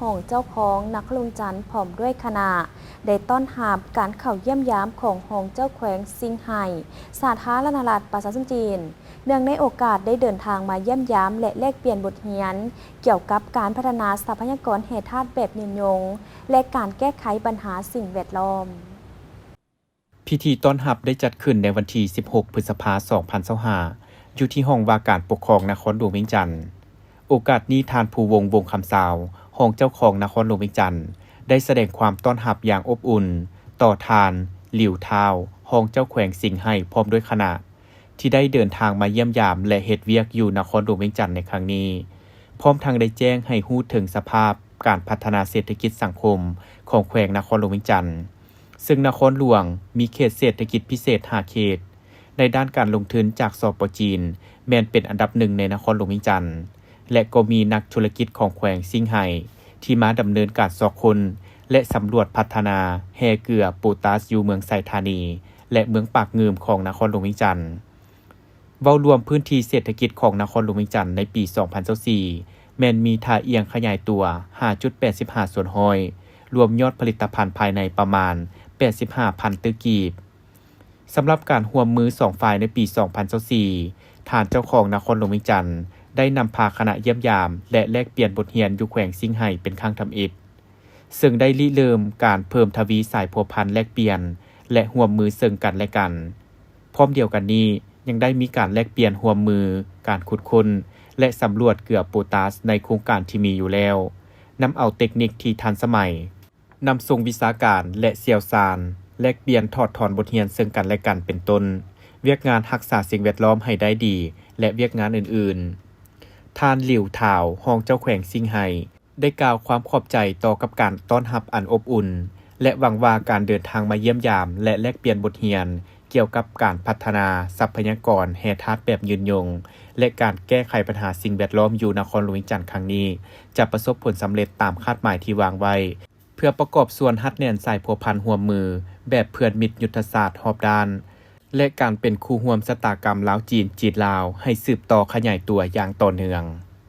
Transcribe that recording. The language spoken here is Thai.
ห้องเจ้าของนักลงจันทร์พร้อมด้วยคณะได้ต้อนรับการเข้าเยี่ยมยามของห้องเจ้าแขวงซิงไห่สาธารณรัฐประชาชนจีนเนื่องในโอกาสได้เดินทางมาเยี่ยมยามและแลกเปลี่ยนบทเรียนเกี่ยวกับการพัฒนาทรัพยากรแร่ธาตุแบบยืนยงและการแก้ไขปัญหาสิ่งแวดล้อมพิธีต้อนรับได้จัดขึ้นในวันที่ 16 พฤษภาคม 2025 อยู่ที่ห้องว่าการปกครองนครหลวงเวียงจันทน์โอกาสนี้ทานภูวงศ์วงศ์คำสาวห้องเจ้าของนครหลวงเวียงจันทน์ได้แสดงความต้อนรับอย่างอบอุ่นต่อทานหลิวเท้าห้องเจ้าแขวงสิงห์ไห่พร้อมด้วยคณะที่ได้เดินทางมาเยี่ยมยามและเฮ็ดเวียกอยู่นครหลวงเวียงจันทน์ในครั้งนี้พร้อมทั้งได้แจ้งให้ฮู้ถึงสภาพการพัฒนาเศรษฐกิจสังคมของแขวงนครหลวงเวียงจันทน์ซึ่งนครหลวงมีเขตเศรษฐกิจพิเศษ5เขตในด้านการลงทุนจากสป.จีนแม้นเป็นอันดับหนึ่งในนครหลวงเวียงจันทน์และก็มีนักธุรกิจของแขวงซิงไห่ที่มาดำเนินการสอบคนและสำรวจพัฒนาแฮเกลือปูตาสอยู่เมืองไซธานีและเมืองปากงืมของนครหลวงเวียงจันทน์เว้ารวมพื้นที่เศรษฐกิจของนครหลวงเวียงจันทน์ในปี 2024แม้นมีท่าเอียงขยายตัว 5.85 ส่วนห้อยรวมยอดผลิตภัณฑ์ภายในประมาณ85,000 ตึกกีบสำหรับการร่วมมือ2ฝ่ายในปี 2024ท่านเจ้าของนครหลวงเวียงจันทน์ได้นำพาคณะเยี่ยมยามและแลกเปลี่ยนบทเรียนอยู่แขวงซิงไห่เป็นครั้งทำอิฐซึ่งได้ริเริ่มการเพิ่มทวีสายพัวพันแลกเปลี่ยนและร่วมมือซึ่งกันและกันพร้อมเดียวกันนี้ยังได้มีการแลกเปลี่ยนร่วมมือการขุดค้นและสำรวจเกลือโพแทสในโครงการที่มีอยู่แล้วนำเอาเทคนิคที่ทันสมัยนำส่งวิชาการและเชี่ยวชาญแลกเปลี่ยนถอดถอนบทเรียนซึ่งกันและกันเป็นต้นเวียกงานรักษาสิ่งแวดล้อมให้ได้ดีและเวียกงานอื่นๆท่านหลิวถ่าวห้องเจ้าแขวงซิงไห่ได้กล่าวความขอบใจต่อกับการต้อนรับอันอบอุ่นและหวังว่าการเดินทางมาเยี่ยมยามและแลกเปลี่ยนบทเรียนเกี่ยวกับการพัฒนาทรัพยากรแร่ธาตุแบบยืนยงและการแก้ไขปัญหาสิ่งแวดล้อมอยู่นครหลวงเวียงจันทน์ครั้งนี้จะประสบผลสำเร็จตามคาดหมายที่วางไว้เพื่อประกอบส่วนฮัดแน่นสายพัวพันร่วมมือแบบเพื่อนมิตรยุทธศาสตร์รอบด้านและการเป็นคู่ร่วมชะตากรรมลาวจีนจีนลาวให้สืบต่อขยายตัวอย่างต่อเนื่อง